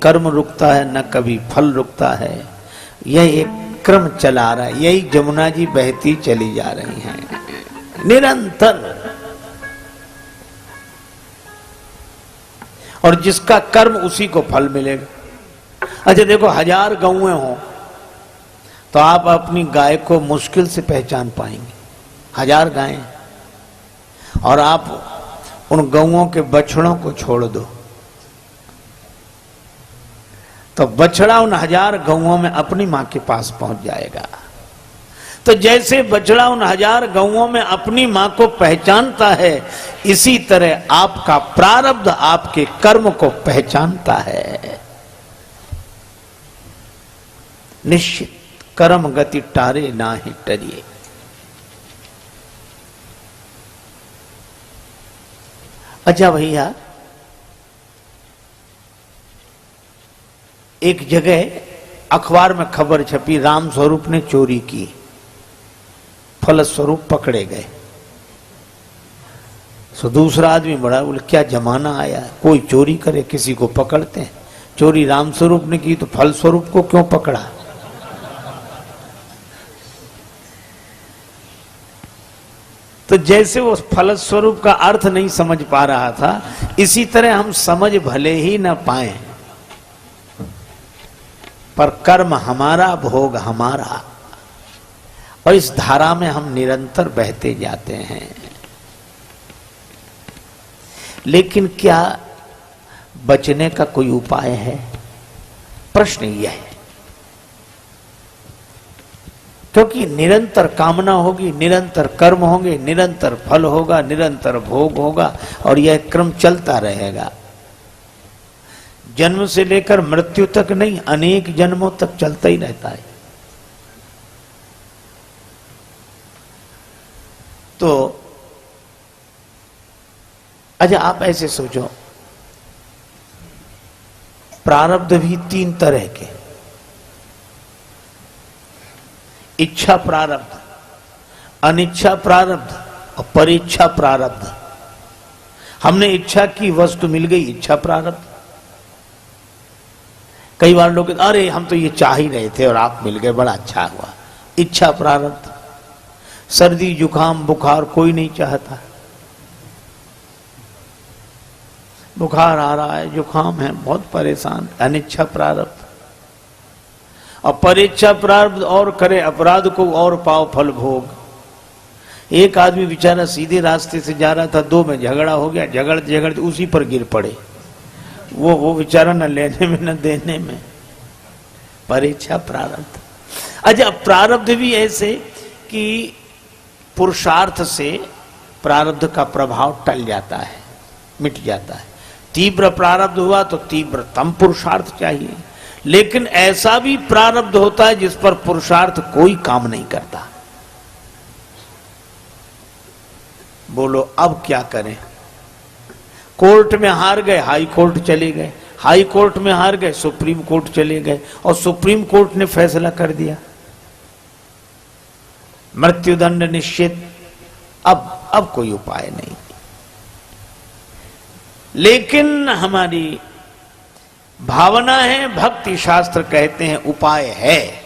कर्म रुकता है न कभी फल रुकता है। यह एक क्रम चला रहा है, यही जमुना जी बहती चली जा रही हैं निरंतर। और जिसका कर्म उसी को फल मिलेगा। अच्छा देखो, 1000 गौएं हो तो आप अपनी गाय को मुश्किल से पहचान पाएंगे। 1000 गायें, और आप उन गौओं के बछड़ों को छोड़ दो तो बछड़ा उन 1000 गौओं में अपनी मां के पास पहुंच जाएगा। तो जैसे बछड़ा उन 1000 गौओं में अपनी मां को पहचानता है, इसी तरह आपका प्रारब्ध आपके कर्म को पहचानता है। निश्चित कर्म गति टारे ना ही टरिए। अच्छा भैया, एक जगह अखबार में खबर छपी, राम स्वरूप ने चोरी की, फलस्वरूप पकड़े गए। सो दूसरा आदमी बड़ा बोले, क्या जमाना आया, कोई चोरी करे किसी को पकड़ते हैं। चोरी राम स्वरूप ने की तो फलस्वरूप को क्यों पकड़ा? तो जैसे वो फलस्वरूप का अर्थ नहीं समझ पा रहा था, इसी तरह हम समझ भले ही न पाए पर कर्म हमारा, भोग हमारा, और इस धारा में हम निरंतर बहते जाते हैं। लेकिन क्या बचने का कोई उपाय है? प्रश्न यह है। क्योंकि निरंतर कामना होगी, निरंतर कर्म होंगे, निरंतर फल होगा, निरंतर भोग होगा, और यह क्रम चलता रहेगा। जन्म से लेकर मृत्यु तक नहीं, अनेक जन्मों तक चलता ही रहता है। तो अच्छा आप ऐसे सोचो, प्रारब्ध भी 3 तरह के, इच्छा प्रारब्ध, अनिच्छा प्रारब्ध और परीक्षा प्रारब्ध। हमने इच्छा की, वस्तु मिल गई, इच्छा प्रारब्ध। कई बार लोग, अरे हम तो ये चाह ही रहे थे और आप मिल गए, बड़ा अच्छा हुआ, इच्छा प्रारब्ध। सर्दी जुकाम बुखार कोई नहीं चाहता, बुखार आ रहा है, जुकाम है, बहुत परेशान, अनिच्छा प्रारब्ध। और परीक्षा प्रारब्ध, और करे अपराध को और पाओ फल भोग। एक आदमी बेचारा सीधे रास्ते से जा रहा था, 2 में झगड़ा हो गया, झगड़ते झगड़ते उसी पर गिर पड़े। वो बेचारा न लेने में न देने में, परीक्षा प्रारब्ध। अच्छा प्रारब्ध भी ऐसे कि पुरुषार्थ से प्रारब्ध का प्रभाव टल जाता है, मिट जाता है। तीव्र प्रारब्ध हुआ तो तीव्रतम पुरुषार्थ चाहिए, लेकिन ऐसा भी प्रारब्ध होता है जिस पर पुरुषार्थ कोई काम नहीं करता। बोलो अब क्या करें? कोर्ट में हार गए, हाई कोर्ट चले गए, हाई कोर्ट में हार गए, सुप्रीम कोर्ट चले गए, और सुप्रीम कोर्ट ने फैसला कर दिया मृत्युदंड निश्चित। अब कोई उपाय नहीं। लेकिन हमारी भावना है, भक्ति शास्त्र कहते हैं उपाय है।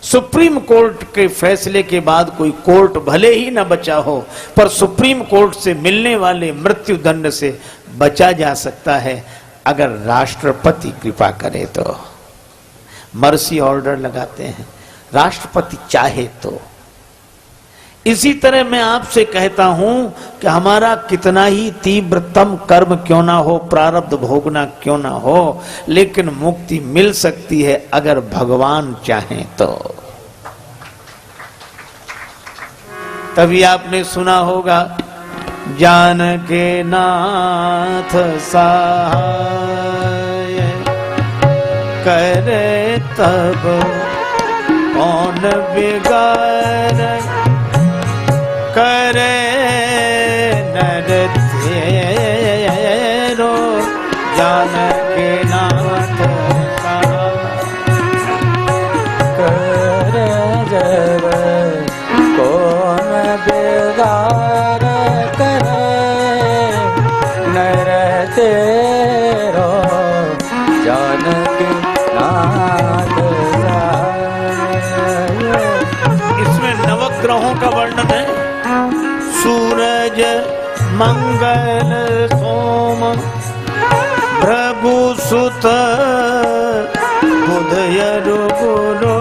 सुप्रीम कोर्ट के फैसले के बाद कोई कोर्ट भले ही न बचा हो, पर सुप्रीम कोर्ट से मिलने वाले मृत्यु दंड से बचा जा सकता है अगर राष्ट्रपति कृपा करे तो। मर्सी ऑर्डर लगाते हैं, राष्ट्रपति चाहे तो। इसी तरह मैं आपसे कहता हूं कि हमारा कितना ही तीव्रतम कर्म क्यों ना हो, प्रारब्ध भोगना क्यों ना हो, लेकिन मुक्ति मिल सकती है अगर भगवान चाहें तो। तभी आपने सुना होगा, जानके नाथ सहाय करे तब कौन बिगाड़, करे नर तेरो जानके नाथ करे जब कौन बिगाड़, करे नर तेरो जानकी नाथ साय। इसमें नवग्रहों का वर्णन है। सूरज मंगल सोम प्रभु सुत बुध यरु गुरु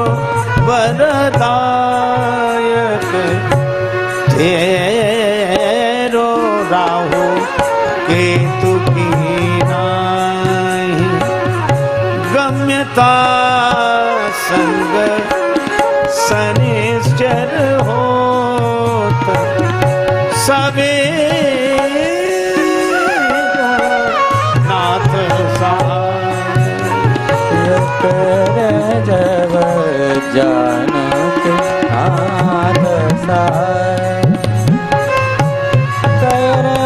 वरदायक तेरो राहु केतु की नाहि गम्यता संग शनिश्चर होत सबे नाथ करे जब जानकी नाथ साय। करे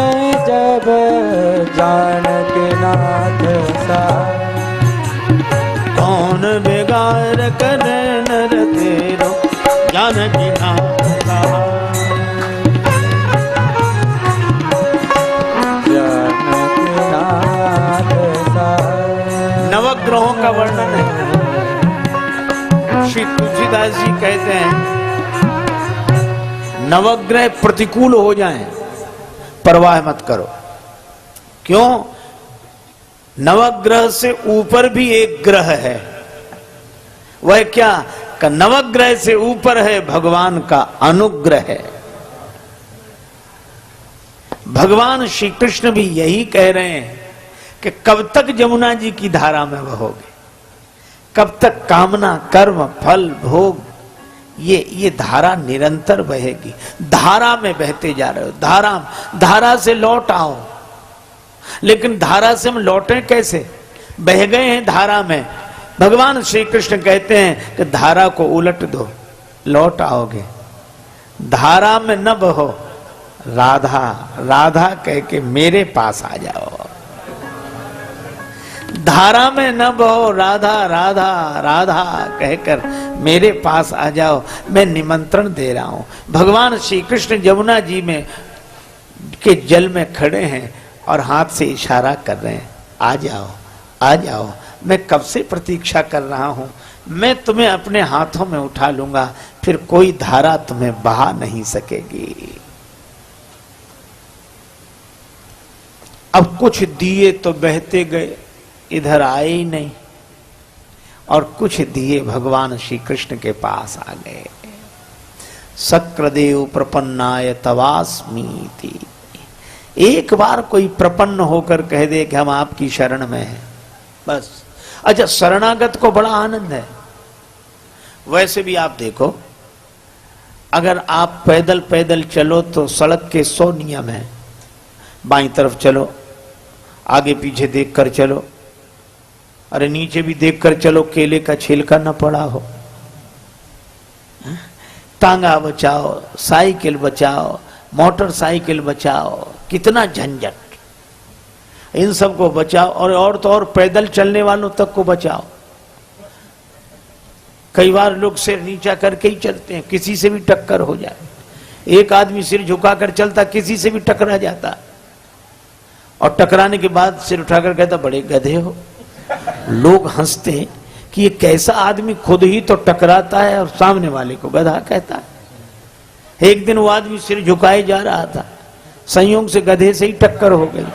जब जानकी नाथ साय। कौन बिगाड़ करे नर तेरो जानकी नाथ साय। जानकी नाथ साय। नवग्रहों का वर्णन है। श्री तुलसीदास जी कहते हैं नवग्रह प्रतिकूल हो जाएं, परवाह मत करो। क्यों? नवग्रह से ऊपर भी एक ग्रह है। वह क्या? का नवग्रह से ऊपर है भगवान का अनुग्रह है। भगवान श्री कृष्ण भी यही कह रहे हैं कि कब तक जमुना जी की धारा में बहोगे, कब तक कामना कर्म फल भोग ये धारा निरंतर बहेगी। धारा में बहते जा रहे हो, धारा से लौट आओ। लेकिन धारा से हम लौटें कैसे? बह गए हैं धारा में। भगवान श्री कृष्ण कहते हैं कि धारा को उलट दो, लौट आओगे। धारा में न बहो, राधा राधा कह के मेरे पास आ जाओ। धारा में न बहो, राधा राधा राधा कहकर मेरे पास आ जाओ। मैं निमंत्रण दे रहा हूं। भगवान श्री कृष्ण जमुना जी में के जल में खड़े हैं और हाथ से इशारा कर रहे हैं, आ जाओ आ जाओ। मैं कब से प्रतीक्षा कर रहा हूं। मैं तुम्हें अपने हाथों में उठा लूंगा, फिर कोई धारा तुम्हें बहा नहीं सकेगी। अब कुछ दिए तो बहते गए, इधर आए ही नहीं, और कुछ दिए भगवान श्री कृष्ण के पास आ गए। शक्रदेव प्रपन्नाय तवास्मीति। एक बार कोई प्रपन्न होकर कह दे कि हम आपकी शरण में हैं, बस। अच्छा, शरणागत को बड़ा आनंद है। वैसे भी आप देखो, अगर आप पैदल पैदल चलो तो सड़क के 100 नियम हैं। बाईं तरफ चलो, आगे पीछे देखकर चलो, अरे नीचे भी देखकर चलो, केले का छिलका न पड़ा हो। तांगा बचाओ, साइकिल बचाओ, मोटरसाइकिल बचाओ, कितना झंझट। इन सबको बचाओ, और तो और पैदल चलने वालों तक को बचाओ। कई बार लोग सिर नीचा करके ही चलते हैं, किसी से भी टक्कर हो जाए। एक आदमी सिर झुकाकर चलता, किसी से भी टकरा जाता, और टकराने के बाद सिर उठाकर कहता बड़े गधे हो। लोग हंसते हैं कि ये कैसा आदमी खुद ही तो टकराता है और सामने वाले को गधा कहता है। एक दिन वो आदमी सिर झुकाए जा रहा था, संयोग से गधे से ही टक्कर हो गई।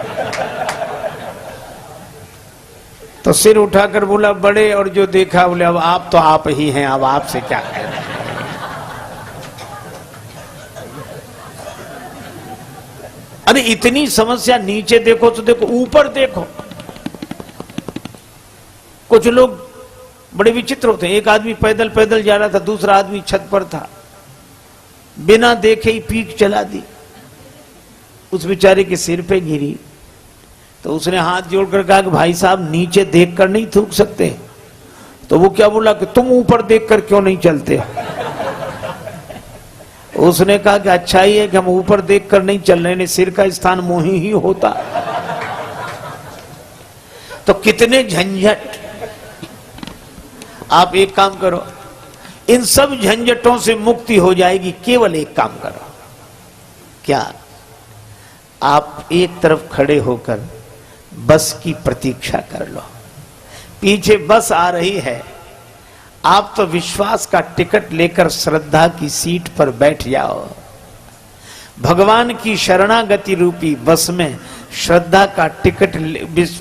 तो सिर उठाकर बोला बड़े, और जो देखा बोले अब आप तो आप ही हैं, अब आपसे क्या कहना। अरे इतनी समस्या, नीचे देखो तो देखो, ऊपर देखो। कुछ लोग बड़े विचित्र होते हैं। एक आदमी पैदल पैदल जा रहा था, दूसरा आदमी छत पर था, बिना देखे ही पीक चला दी, उस बेचारे के सिर पे गिरी। तो उसने हाथ जोड़कर कहा कि भाई साहब नीचे देखकर नहीं थूक सकते। तो वो क्या बोला कि तुम ऊपर देखकर क्यों नहीं चलते। उसने कहा कि अच्छा ही है कि हम ऊपर देखकर नहीं चल रहे, ने सिर का स्थान मोही ही होता। तो कितने झंझट। आप एक काम करो, इन सब झंझटों से मुक्ति हो जाएगी। केवल एक काम करो, क्या? आप एक तरफ खड़े होकर बस की प्रतीक्षा कर लो। पीछे बस आ रही है, आप तो विश्वास का टिकट लेकर श्रद्धा की सीट पर बैठ जाओ। भगवान की शरणागति रूपी बस में श्रद्धा का टिकट,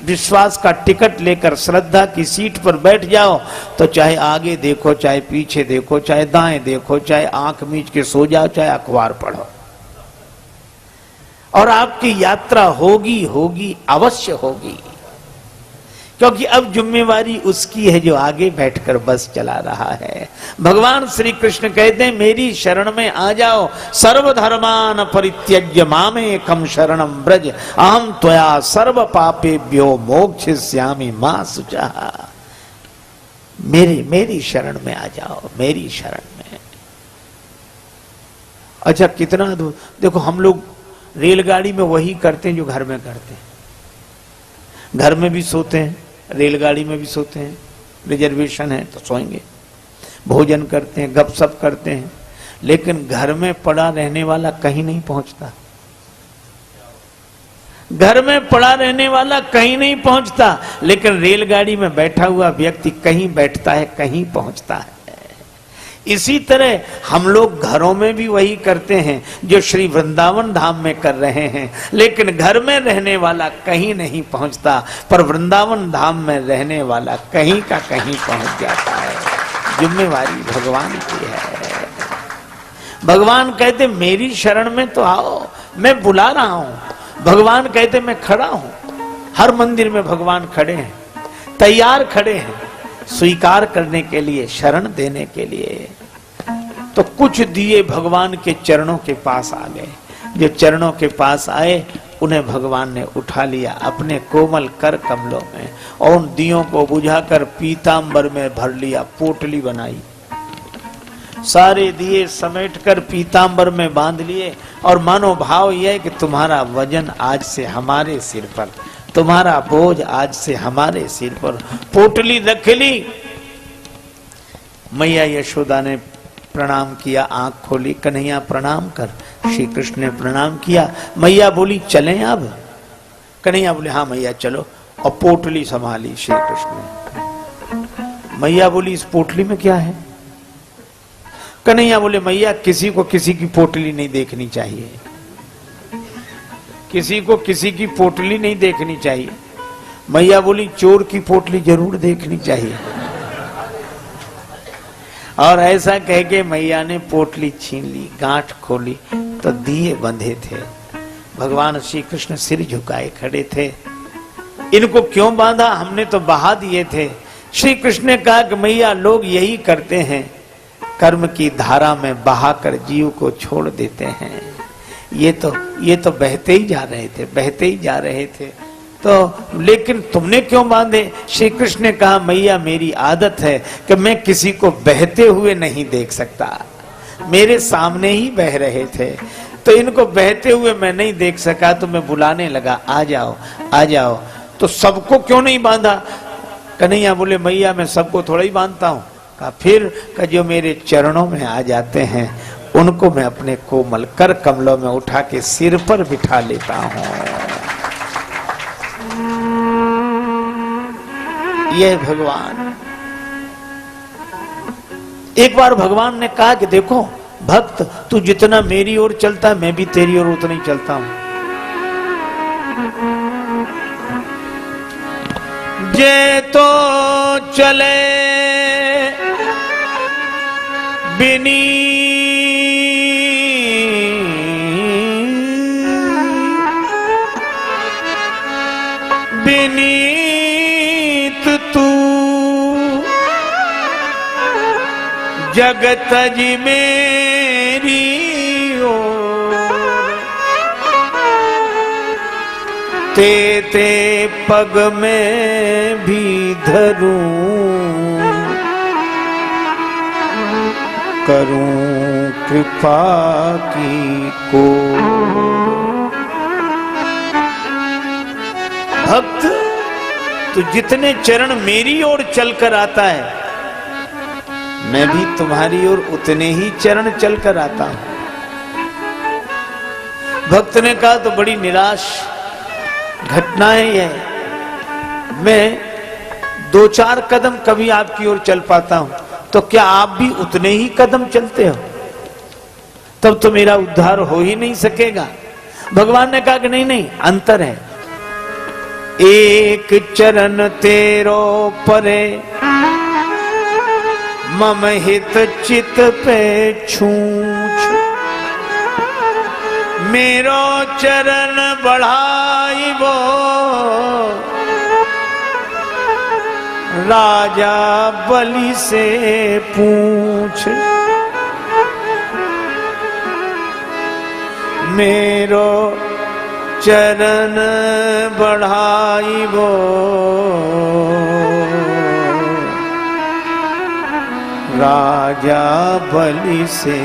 विश्वास का टिकट लेकर श्रद्धा की सीट पर बैठ जाओ, तो चाहे आगे देखो, चाहे पीछे देखो, चाहे दाएं देखो, चाहे आंख मीच के सो जाओ, चाहे अखबार पढ़ो, और आपकी यात्रा होगी होगी, अवश्य होगी। क्योंकि अब जिम्मेवारी उसकी है जो आगे बैठकर बस चला रहा है। भगवान श्री कृष्ण कहते हैं मेरी शरण में आ जाओ, सर्वधर्मान परित्यज्य मामेकं शरणं व्रज, अहम त्वया सर्व पापेभ्यो मोक्षयिष्यामि मा शुचः। मेरी शरण में आ जाओ, मेरी शरण में। अच्छा, कितना दूर देखो, हम लोग रेलगाड़ी में वही करते हैं जो घर में करते हैं। घर में भी सोते हैं, रेलगाड़ी में भी सोते हैं, रिजर्वेशन है तो सोएंगे, भोजन करते हैं, गपशप करते हैं, लेकिन घर में पड़ा रहने वाला कहीं नहीं पहुंचता। घर में पड़ा रहने वाला कहीं नहीं पहुंचता, लेकिन रेलगाड़ी में बैठा हुआ व्यक्ति कहीं बैठता है, कहीं पहुंचता है। इसी तरह हम लोग घरों में भी वही करते हैं जो श्री वृंदावन धाम में कर रहे हैं, लेकिन घर में रहने वाला कहीं नहीं पहुंचता, पर वृंदावन धाम में रहने वाला कहीं का कहीं पहुंच जाता है। जिम्मेवारी भगवान की है। भगवान कहते मेरी शरण में तो आओ, मैं बुला रहा हूं। भगवान कहते मैं खड़ा हूं। हर मंदिर में भगवान खड़े हैं, तैयार खड़े हैं स्वीकार करने के लिए, शरण देने के लिए। तो कुछ दिए भगवान के चरणों के पास आ गए। जो चरणों के पास आए उन्हें भगवान ने उठा लिया अपने कोमल कर कमलों में, और उन दियों को बुझाकर पीतांबर में भर लिया, पोटली बनाई, सारे दिए समेटकर पीतांबर में बांध लिए। और मानो भाव यह है कि तुम्हारा वजन आज से हमारे सिर पर, तुम्हारा बोझ आज से हमारे सिर पर। पोटली रख ली। मैया यशोदा ने प्रणाम किया, आंख खोली, कन्हैया प्रणाम कर। श्री कृष्ण ने प्रणाम किया। मैया बोली चलें अब? कन्हैया बोले हाँ मैया चलो, और पोटली संभाली श्री कृष्ण ने। मैया बोली इस पोटली में क्या है? कन्हैया बोले मैया किसी को किसी की पोटली नहीं देखनी चाहिए, किसी को किसी की पोटली नहीं देखनी चाहिए। मैया बोली चोर की पोटली जरूर देखनी चाहिए। और ऐसा कह के मैया ने पोटली छीन ली, गांठ खोली तो दिए बंधे थे। भगवान श्री कृष्ण सिर झुकाए खड़े थे। इनको क्यों बांधा? हमने तो बहा दिए थे। श्री कृष्ण ने कहा कि मैया लोग यही करते हैं, कर्म की धारा में बहाकर जीव को छोड़ देते हैं। ये तो बहते ही जा रहे थे, बहते ही जा रहे थे, तो लेकिन तुमने क्यों बांधे? श्री कृष्ण ने कहा मैया मेरी आदत है कि मैं किसी को बहते हुए नहीं देख सकता। मेरे सामने ही बह रहे थे, तो इनको बहते हुए मैं नहीं देख सका, तो मैं बुलाने लगा आ जाओ आ जाओ। तो सबको क्यों नहीं बांधा? कन्हैया बोले मैया मैं सबको थोड़ा ही बांधता हूँ। कहा फिर का जो मेरे चरणों में आ जाते हैं उनको मैं अपने कोमल कर कमलों में उठा के सिर पर बिठा लेता हूँ। यह भगवान। एक बार भगवान ने कहा कि देखो भक्त तू जितना मेरी ओर चलता है मैं भी तेरी ओर उतना ही चलता हूं। जे तो चले बिनी बिनीत तू जगत जी मेरी ओर ते ते पग में भी धरूं करूं कृपा की को। भक्त तू जितने चरण मेरी ओर चलकर आता है मैं भी तुम्हारी ओर उतने ही चरण चलकर आता हूं। भक्त ने कहा तो बड़ी निराश घटना है यह। मैं 2-4 कदम कभी आपकी ओर चल पाता हूं, तो क्या आप भी उतने ही कदम चलते हो? तब तो मेरा उद्धार हो ही नहीं सकेगा। भगवान ने कहा कि नहीं नहीं, अंतर है। एक चरण तेरो परे, मम हित चित पे छूछ, मेरो चरण बढ़ाई वो, राजा बलि से पूछ, मेरो चरण बढ़ाई वो, राजा बलि से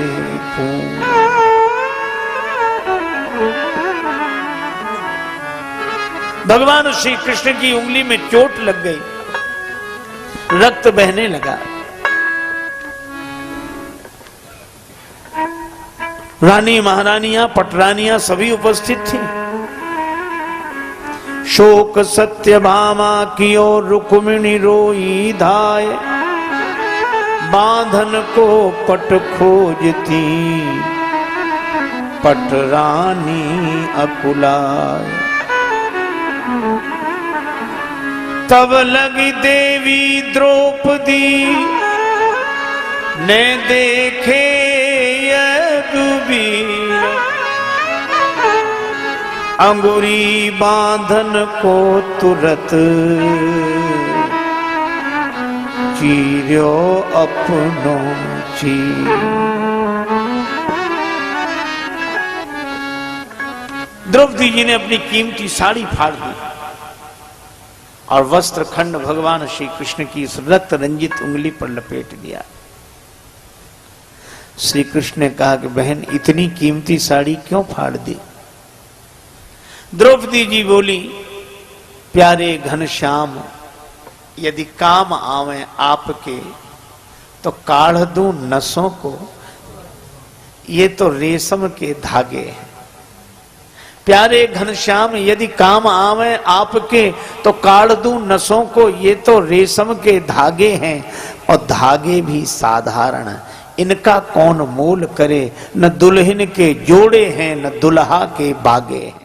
पूछ। भगवान श्री कृष्ण की उंगली में चोट लग गई, रक्त बहने लगा। रानी महारानियां पटरानियां सभी उपस्थित थी। शोक सत्यभामा की ओर रुक्मिणी रोई धाय, बांधन को पट खोजती पटरानी अकुलाय। तब लगी देवी द्रौपदी ने देखे यदुवीर, अंगुरी बांधन को तुरत चीर्यो अपनो चीर। द्रौपदी जी ने अपनी कीमती साड़ी फाड़ दी और वस्त्र खंड भगवान श्री कृष्ण की इस रक्त रंजित उंगली पर लपेट दिया। श्री कृष्ण ने कहा कि बहन, इतनी कीमती साड़ी क्यों फाड़ दी? द्रौपदी जी बोली, प्यारे घनश्याम, यदि काम आवे आपके तो काढ़ दूं नसों को, ये तो रेशम के धागे हैं। प्यारे घनश्याम, यदि काम आवे आपके तो काढ़ दूं नसों को, ये तो रेशम के धागे हैं, और धागे भी साधारण, इनका कौन मोल करे। न दुल्हन के जोड़े हैं, न दुल्हा के बागे हैं।